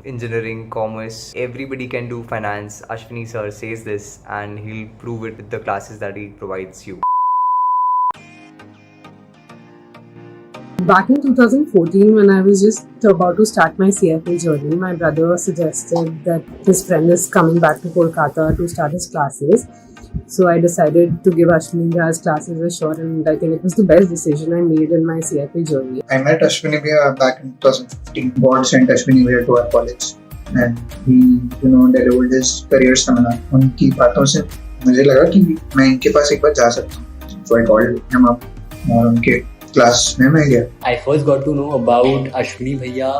engineering, commerce, everybody can do finance. Ashwini sir says this and he'll prove it with the classes that he provides you. Back in 2014, when I was just about to start my CFA journey, my brother suggested that his friend is coming back to Kolkata to start his classes. So I decided to give Aswini Bajaj classes a shot, and I think it was the best decision I made in my CFA journey. I met Aswini Bajaj back in 2015. God sent Aswini Bajaj to our college and he, delivered his career seminar. उनकी बातों से मुझे लगा कि मैं इनके पास एक बार जा सकता हूँ. So I called him up और उनके क्लास में मैं गया. I first got to know about Aswini Bhaiya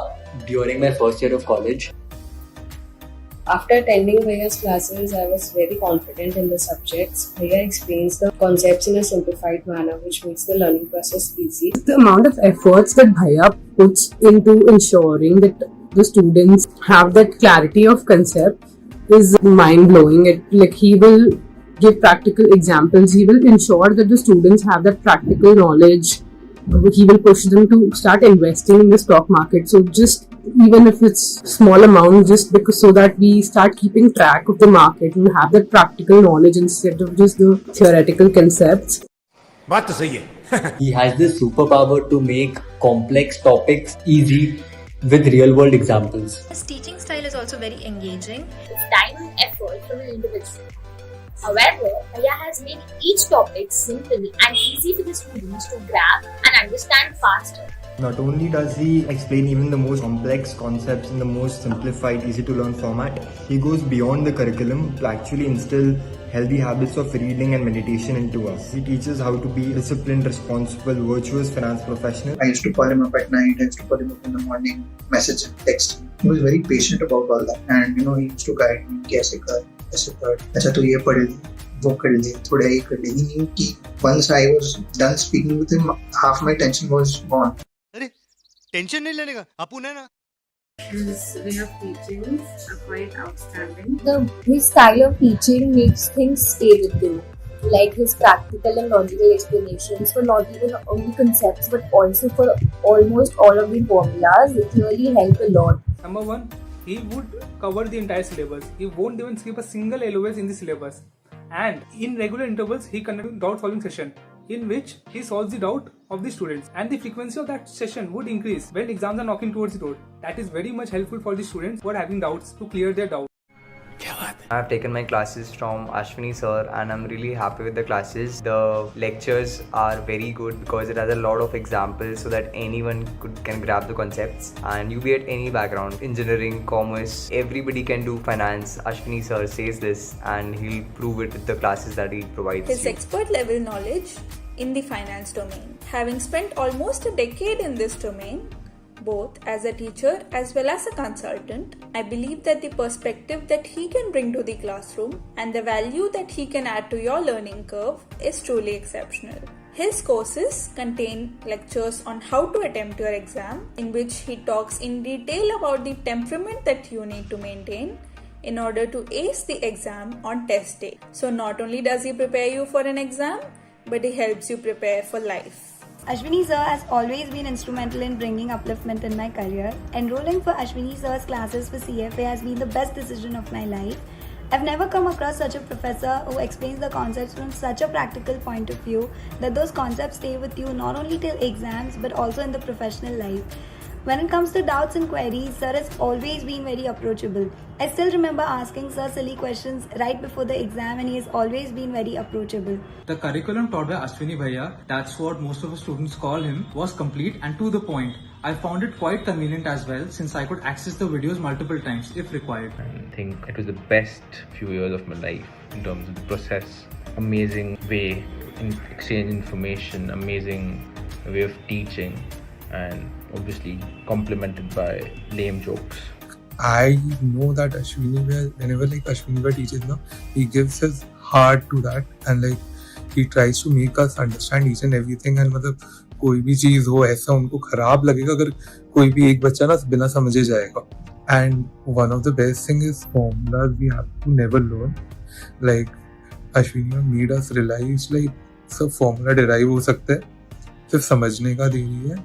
during my first year of college. After attending Bhaiya's classes, I was very confident in the subjects. Bhaiya explains the concepts in a simplified manner, which makes the learning process easy. The amount of efforts that Bhaiya puts into ensuring that the students have that clarity of concept is mind-blowing. He will give practical examples. He will ensure that the students have that practical knowledge. He will push them to start investing in the stock market. So just even if it's small amount, just because so that we start keeping track of the market and have that practical knowledge instead of just the theoretical concepts. बात तो सही है. He has this superpower to make complex topics easy with real-world examples. His teaching style is also very engaging. It's time and effort from an individual. However, Bhaiya has made each topic simple and easy for the students to grab and understand faster. Not only does he explain even the most complex concepts in the most simplified, easy to learn format, he goes beyond the curriculum to actually instill healthy habits of reading and meditation into us. He teaches how to be disciplined, responsible, virtuous finance professional. I used to call him up at night, I used to call him up in the morning, message him, text him. He was very patient about all that and he used to guide me, कैसे कर, अच्छा तो ये पढ़ ले, वो कर ले, थोड़ा ये कर ले. He knew कि once I was done speaking with him, half my tension was gone. अरे टेंशन नहीं लेने का, अपुन है ना. His way of teaching are quite outstanding. His style of teaching makes things stay with you. Like his practical and logical explanations for not even only concepts but also for almost all of the formulas, it really help a lot. Number one, he would cover the entire syllabus. He won't even skip a single LOS in the syllabus. And in regular intervals, he conducts a doubt solving session in which he solves the doubt of the students. And the frequency of that session would increase when exams are knocking towards the door. That is very much helpful for the students who are having doubts to clear their doubts. I have taken my classes from Aswini sir and I'm really happy with the classes. The lectures are very good because it has a lot of examples so that anyone can grab the concepts. And you be at any background, engineering, commerce, everybody can do finance. Aswini sir says this and he'll prove it with the classes that he provides. His expert level knowledge in the finance domain. Having spent almost a decade in this domain, both as a teacher as well as a consultant, I believe that the perspective that he can bring to the classroom and the value that he can add to your learning curve is truly exceptional. His courses contain lectures on how to attempt your exam, in which he talks in detail about the temperament that you need to maintain in order to ace the exam on test day. So not only does he prepare you for an exam, but he helps you prepare for life. Aswini sir has always been instrumental in bringing upliftment in my career. Enrolling for Aswini sir's classes for CFA has been the best decision of my life. I've never come across such a professor who explains the concepts from such a practical point of view that those concepts stay with you not only till exams but also in the professional life. When it comes to doubts and queries, sir has always been very approachable. I still remember asking sir silly questions right before the exam and he has always been very approachable. The curriculum taught by Aswini Bhaiya, that's what most of the students call him, was complete and to the point. I found it quite convenient as well since I could access the videos multiple times if required. I think it was the best few years of my life in terms of the process. Amazing way to exchange information, amazing way of teaching, and obviously complemented by lame jokes. I know that Aswini, whenever Aswini teaches, he gives his heart to that and he tries to make us understand each and everything. And कोई भी चीज हो ऐसा उनको खराब लगेगा अगर कोई भी एक बच्चा बिना समझे जाएगा. And one of the best thing is formulas we have to never learn. Aswini made us realize सब formula derive हो सकता है, सिर्फ समझने का देरी है.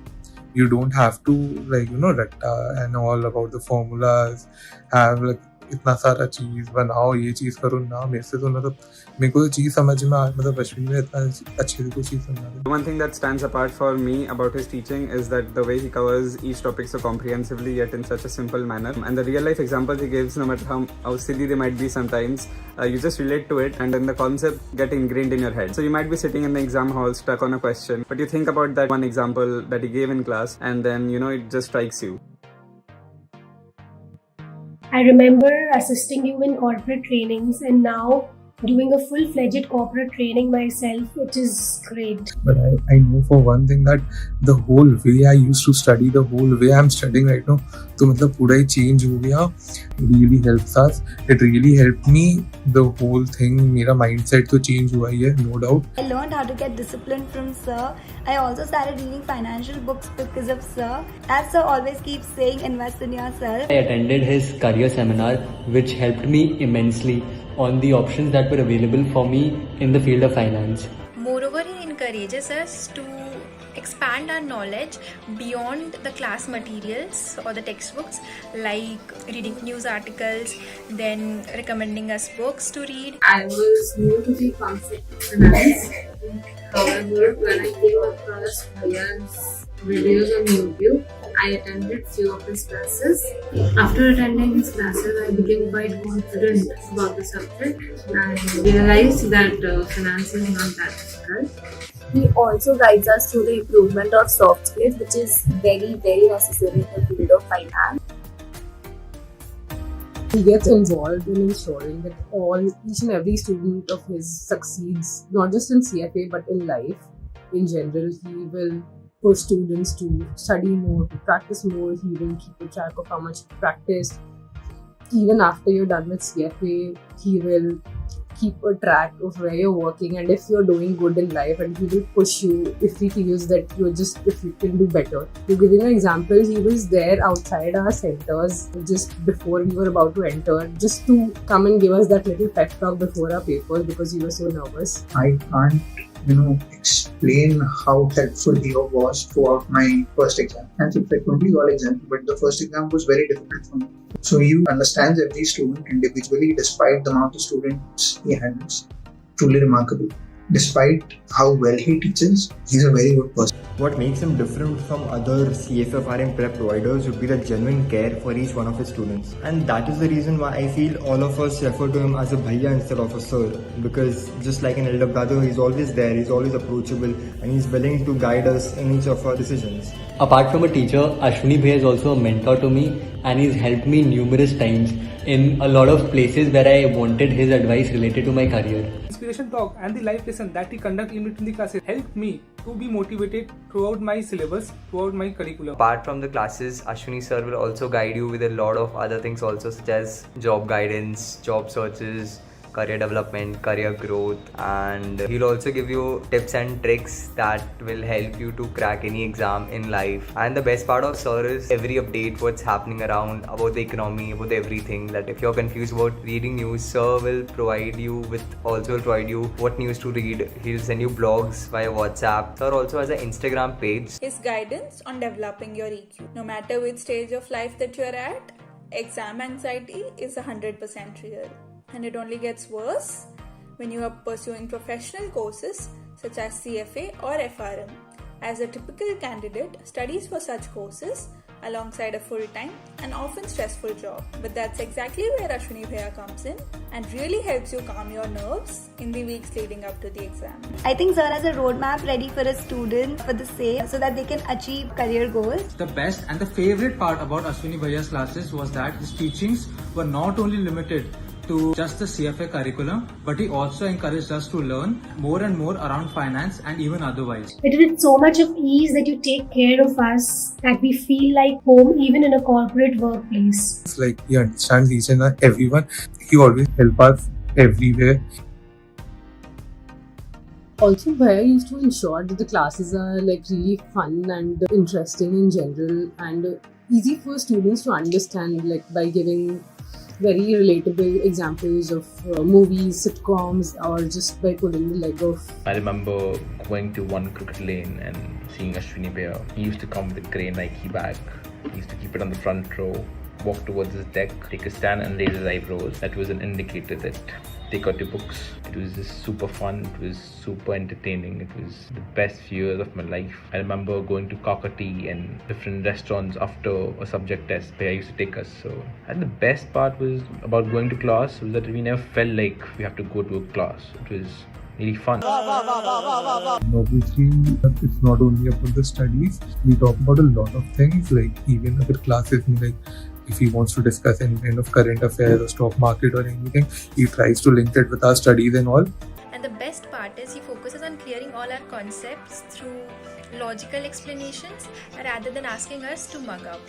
You don't have to ratta and all about the formulas, have like इतना सारा चीज बनाओ, ये चीज करो ना। मेरे से तो मेरे को तो चीज समझ में अश्विनी में इतना अच्छे से चीज समझा। One thing that stands apart for me about his teaching is that the way he covers each topic so comprehensively yet in such a simple manner, and the real life examples he gives, no matter how silly they might be sometimes, you just relate to it and then the concept get ingrained in your head. So you might be sitting in the exam hall stuck on a question, but you think about that one example that he gave in class and then it just strikes you. I remember assisting you in corporate trainings and now doing a full-fledged corporate training myself, which is great. But I know for one thing that the whole way I used to study, the whole way I'm studying right now, तो मतलब पूरा ही change हो गया. Really helps us. It really helped me. The whole thing, मेरा mindset तो change हुआ ही है, no doubt. I learned how to get discipline from Sir. I also started reading financial books because of Sir. As Sir always keeps saying, invest in yourself. I attended his career seminar, which helped me immensely on the options that were available for me in the field of finance. Moreover, he encourages us to expand our knowledge beyond the class materials or the textbooks, like reading news articles, then recommending us books to read. I was new to the concept of finance. However, when I came across Bhaya's videos on YouTube, I attended few of his classes. After attending his classes, I became quite confident about the subject and realized that finance is not that difficult. He also guides us through the improvement of soft skills, which is very, very necessary in the field of finance. He gets involved in ensuring that each and every student of his succeeds, not just in CFA but in life in general. He will push students to study more, to practice more. He will keep a track of how much you practice. Even after you're done with CFA, he will keep a track of where you're working and if you're doing good in life, and he will push you if he feels that if you can do better. To give you an example, he was there outside our centers just before we were about to enter, just to come and give us that little pep talk before our papers because we were so nervous. I can't explain how helpful he was throughout my first exam. And frequently all exams, but the first exam was very difficult for me. So he understands every student individually despite the amount of students he handles. Truly remarkable. Despite how well he teaches, he's a very good person. What makes him different from other CFFRM prep providers would be the genuine care for each one of his students. And that is the reason why I feel all of us refer to him as a bhaiya instead of a sir. Because just like an elder brother, he's always there, he's always approachable, and he's willing to guide us in each of our decisions. Apart from a teacher, Aswini Bhai is also a mentor to me, and he's helped me numerous times in a lot of places where I wanted his advice related to my career. Inspiration talk and the life lesson that he conducts in between the classes helped me to be motivated throughout my syllabus, throughout my curriculum. Apart from the classes, Aswini sir will also guide you with a lot of other things also, such as job guidance, job searches, career development, career growth, and he'll also give you tips and tricks that will help you to crack any exam in life. And the best part of sir is every update what's happening around about the economy, about everything, that if you're confused about reading news, sir will provide you what news to read. He'll send you blogs via WhatsApp. Sir also has an Instagram page. His guidance on developing your EQ. No matter which stage of life that you're at, exam anxiety is 100% real. And it only gets worse when you are pursuing professional courses such as CFA or FRM. As a typical candidate studies for such courses alongside a full-time and often stressful job. But that's exactly where Aswini Bhaiya comes in and really helps you calm your nerves in the weeks leading up to the exam. I think Sir has a roadmap ready for his students for the same so that they can achieve career goals. The best and the favorite part about Aswini Bhaiya's classes was that his teachings were not only limited to just the CFA curriculum, but he also encouraged us to learn more and more around finance and even otherwise. It is with so much of ease that you take care of us that we feel like home even in a corporate workplace. It's like he understands each and everyone. He always helps us everywhere. Also, Bhaiya used to ensure that the classes are really fun and interesting in general and easy for students to understand, by giving very relatable examples of movies, sitcoms, or just by pulling the leg of. I remember going to one crooked lane and seeing Aswini Bhaiya. He used to come with a grey Nike bag. He used to keep it on the front row, walk towards his deck, take a stand and raise his eyebrows. That was an indicator that take out your books. It was just super fun. It was super entertaining. It was the best few years of my life. I remember going to Kakati and different restaurants after a subject test where I used to take us. And the best part was about going to class was that we never felt like we have to go to a class. It was really fun. Obviously, it's not only about the studies. We talk about a lot of things, like even other classes, like if he wants to discuss any kind of current affairs or stock market or anything, he tries to link it with our studies and all. And the best part is he focuses on clearing all our concepts through logical explanations rather than asking us to mug up.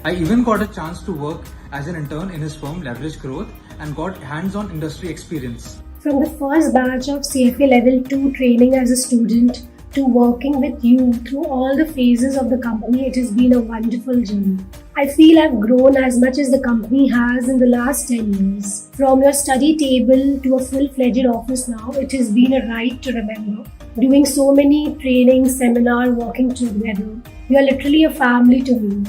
I even got a chance to work as an intern in his firm Leverage Growth and got hands-on industry experience. From the first batch of CFA Level 2 training as a student to working with you through all the phases of the company, it has been a wonderful journey. I feel I've grown as much as the company has in the last 10 years. From your study table to a full-fledged office now, it has been a ride to remember. Doing so many trainings, seminars, working together. You are literally a family to me.